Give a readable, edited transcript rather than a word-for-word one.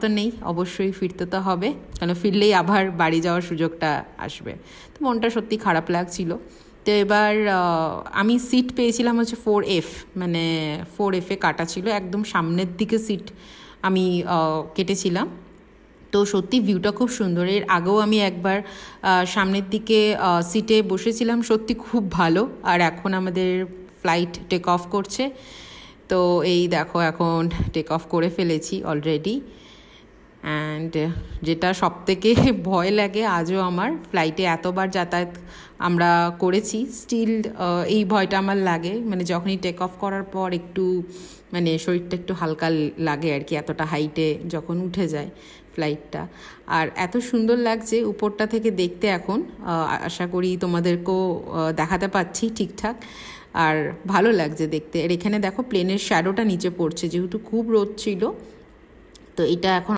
তো নেই, অবশ্যই ফিরতে তো হবে, কেন ফিরলেই আবার বাড়ি যাওয়ার সুযোগটা আসবে। তো মনটা সত্যি খারাপ লাগছিল। তো এবার আমি সিট পেয়েছিলাম হচ্ছে 4F, মানে 4F-এ কাটা ছিল, একদম সামনের দিকে সিট আমি কেটেছিলাম। তো সত্যি ভিউটা খুব সুন্দর। এর আগেও আমি একবার সামনের দিকে সিটে বসেছিলাম, সত্যি খুব ভালো। আর এখন আমাদের ফ্লাইট টেক অফ করছে। তো এই দেখো এখন টেক অফ করে ফেলেছি অলরেডি। অ্যান্ড যেটা সবথেকে ভয় লাগে আজও আমার, ফ্লাইটে এতবার যাতায়াত আমরা করেছি, স্টিল এই ভয়টা আমার লাগে, মানে যখনই টেক অফ করার পর একটু মানে শরীরটা একটু হালকা লাগে আর কি, এতটা হাইটে যখন উঠে যায় ফ্লাইটটা। আর এত সুন্দর লাগছে উপরটা থেকে দেখতে এখন, আশা করি তোমাদেরকেও দেখাতে পাচ্ছি ঠিকঠাক। আর ভালো লাগছে দেখতে। আর এখানে দেখো প্লেনের শ্যাডোটা নিচে পড়ছে, যেহেতু খুব রোদ ছিল। তো এটা এখন